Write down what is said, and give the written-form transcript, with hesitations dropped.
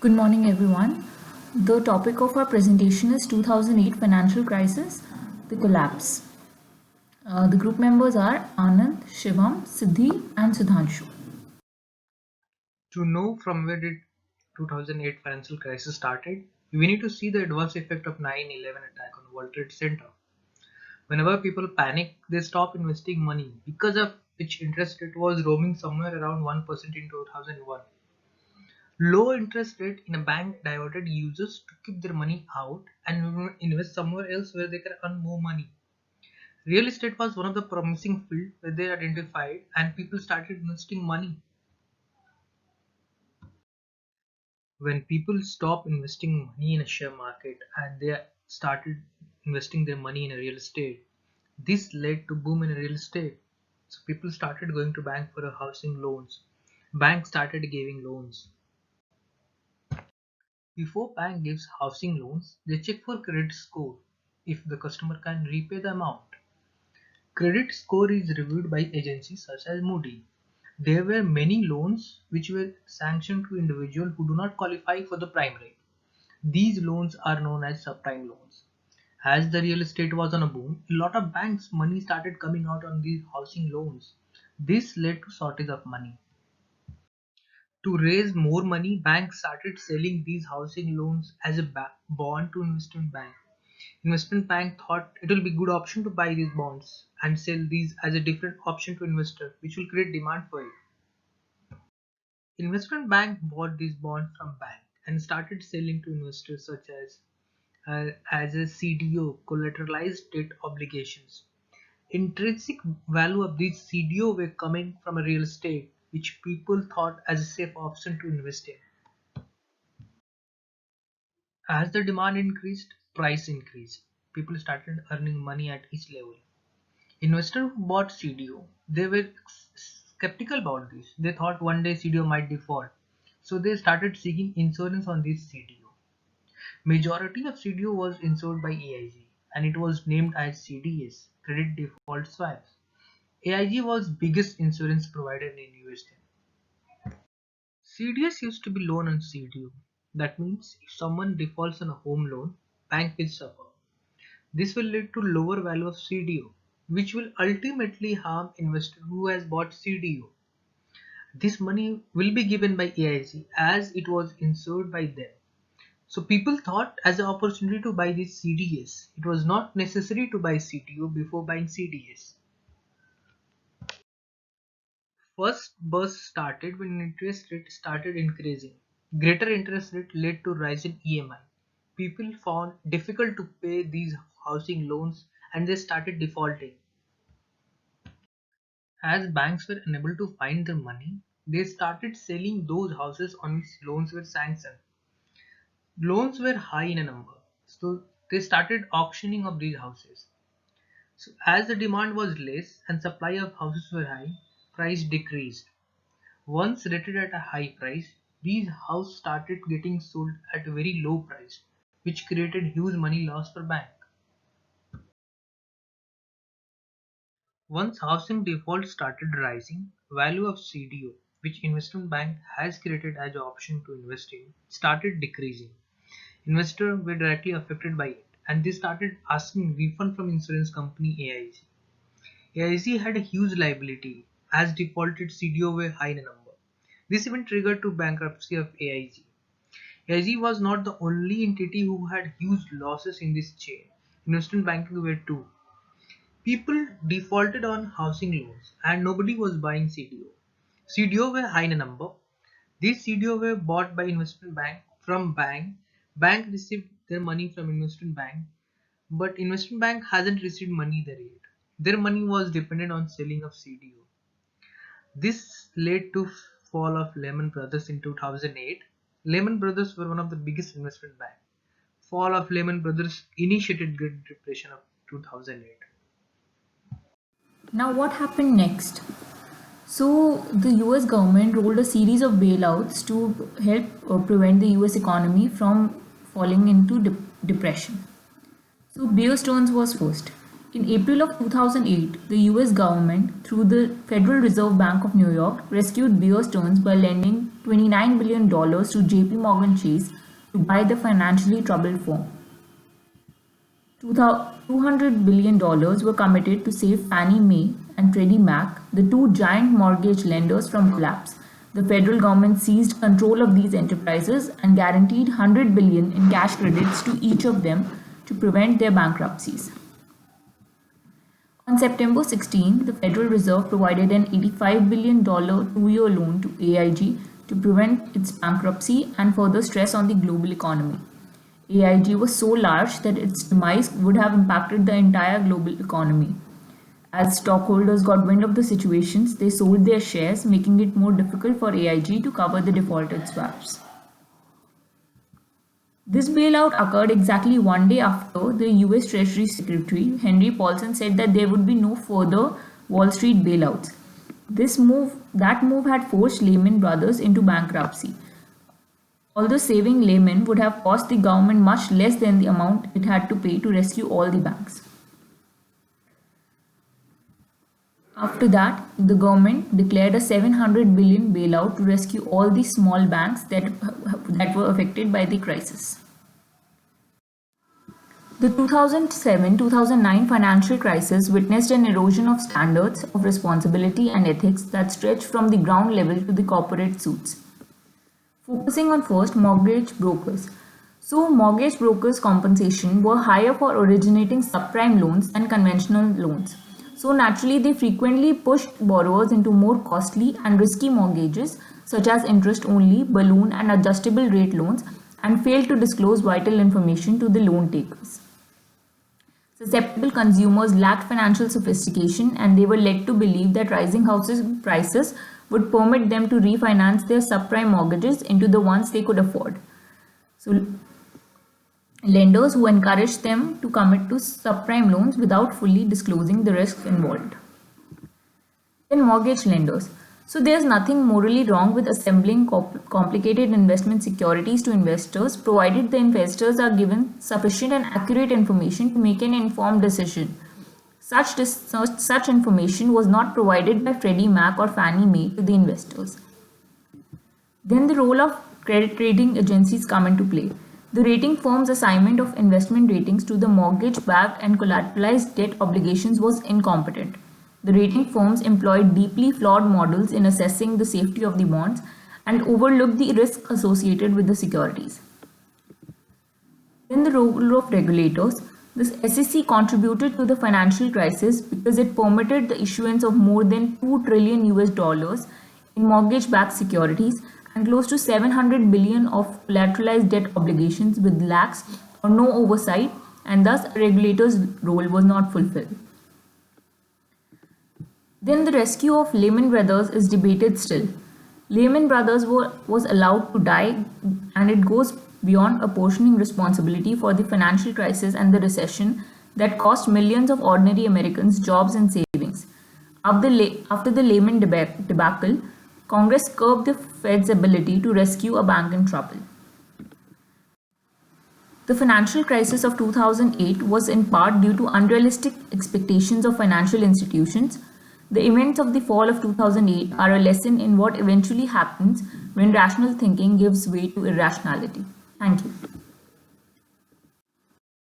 Good morning, everyone. The topic of our presentation is 2008 financial crisis, the collapse. The group members are Anand, Shivam, Siddhi, and Sudhanshu. To know from where did 2008 financial crisis started, we need to see the adverse effect of 9/11 attack on World Trade Center. Whenever people panic, they stop investing money, because of which interest rate was roaming somewhere around 1% in 2001. Low interest rate in a bank diverted users to keep their money out and invest somewhere else where they can earn more money. Real estate was one of the promising fields where they identified and people started investing money. When people stop investing money in a share market and they started investing their money in a real estate, this led to boom in real estate. So people started going to bank for a housing loans. Bank started giving loans. Before bank gives housing loans, they check for credit score if the customer can repay the amount. Credit score is reviewed by agencies such as Moody. There were many loans which were sanctioned to individuals who do not qualify for the prime rate. These loans are known as subprime loans. As the real estate was on a boom, a lot of banks' money started coming out on these housing loans. This led to shortage of money. To raise more money, banks started selling these housing loans as a bond to investment bank. Investment bank thought it will be good option to buy these bonds and sell these as a different option to investor, which will create demand for it. Investment bank bought these bonds from bank and started selling to investors such as a CDO, collateralized debt obligations. Intrinsic value of these CDO were coming from a real estate, which people thought as a safe option to invest in. As the demand increased, price increased. People started earning money at each level. Investors who bought CDO, they were skeptical about this. They thought one day CDO might default. So they started seeking insurance on this CDO. Majority of CDO was insured by AIG and it was named as CDS, Credit Default Swaps. AIG was biggest insurance provider in USA. CDS used to be loan on CDO. That means if someone defaults on a home loan, bank will suffer. This will lead to lower value of CDO, which will ultimately harm investor who has bought CDO. This money will be given by AIG as it was insured by them. So people thought as an opportunity to buy this CDS. It was not necessary to buy CDO before buying CDS. First burst started when interest rate started increasing. Greater interest rate led to rise in EMI. People found difficult to pay these housing loans and they started defaulting. As banks were unable to find their money, they started selling those houses on which loans were sanctioned. Loans were high in a number, so they started auctioning of these houses. So as the demand was less and supply of houses were high, price decreased. Once rated at a high price, these houses started getting sold at a very low price, which created huge money loss for bank. Once housing default started rising, value of CDO, which investment bank has created as an option to invest in, started decreasing. Investors were directly affected by it, and they started asking refund from insurance company AIG. AIG had a huge liability as defaulted CDO were high in number. This event triggered to bankruptcy of AIG. AIG was not the only entity who had huge losses in this chain. Investment banking were too. People defaulted on housing loans and nobody was buying CDO. CDO were high in number. These CDO were bought by investment bank from bank. Bank received their money from investment bank, but investment bank hasn't received money there yet. Their money was dependent on selling of CDO. This led to fall of Lehman Brothers in 2008. Lehman Brothers were one of the biggest investment bank. Fall of Lehman Brothers initiated Great Depression of 2008. Now, what happened next? So, the US government rolled a series of bailouts to help prevent the US economy from falling into depression. So, Bear Stearns was first. In April of 2008, the US government, through the Federal Reserve Bank of New York, rescued Bear Stearns by lending $29 billion to JP Morgan Chase to buy the financially troubled firm. $200 billion were committed to save Fannie Mae and Freddie Mac, the two giant mortgage lenders, from collapse. The federal government seized control of these enterprises and guaranteed $100 billion in cash credits to each of them to prevent their bankruptcies. On September 16, the Federal Reserve provided an $85 billion two-year loan to AIG to prevent its bankruptcy and further stress on the global economy. AIG was so large that its demise would have impacted the entire global economy. As stockholders got wind of the situations, they sold their shares, making it more difficult for AIG to cover the defaulted swaps. This bailout occurred exactly one day after the US Treasury Secretary Henry Paulson said that there would be no further Wall Street bailouts. That move had forced Lehman Brothers into bankruptcy. Although saving Lehman would have cost the government much less than the amount it had to pay to rescue all the banks. After that, the government declared a $700 billion bailout to rescue all the small banks that were affected by the crisis. The 2007-2009 financial crisis witnessed an erosion of standards of responsibility and ethics that stretched from the ground level to the corporate suits. Focusing on first, mortgage brokers. So, mortgage brokers' compensation were higher for originating subprime loans than conventional loans. So, naturally, they frequently pushed borrowers into more costly and risky mortgages such as interest-only, balloon and adjustable rate loans, and failed to disclose vital information to the loan takers. Susceptible consumers lacked financial sophistication and they were led to believe that rising house prices would permit them to refinance their subprime mortgages into the ones they could afford. So, lenders who encouraged them to commit to subprime loans without fully disclosing the risks involved. Then mortgage lenders. So there's nothing morally wrong with assembling complicated investment securities to investors, provided the investors are given sufficient and accurate information to make an informed decision. Such information was not provided by Freddie Mac or Fannie Mae to the investors. Then the role of credit rating agencies come into play. The rating firm's assignment of investment ratings to the mortgage-backed and collateralized debt obligations was incompetent. The rating firms employed deeply flawed models in assessing the safety of the bonds and overlooked the risk associated with the securities. In the role of regulators, the SEC contributed to the financial crisis because it permitted the issuance of more than $2 trillion in mortgage-backed securities and close to $700 billion of collateralized debt obligations with lax or no oversight, and thus a regulator's role was not fulfilled. Then the rescue of Lehman Brothers is debated still. Lehman Brothers was allowed to die, and it goes beyond apportioning responsibility for the financial crisis and the recession that cost millions of ordinary Americans jobs and savings. After the Lehman debacle, Congress curbed the Fed's ability to rescue a bank in trouble. The financial crisis of 2008 was in part due to unrealistic expectations of financial institutions. The events of the fall of 2008 are a lesson in what eventually happens when rational thinking gives way to irrationality. Thank you.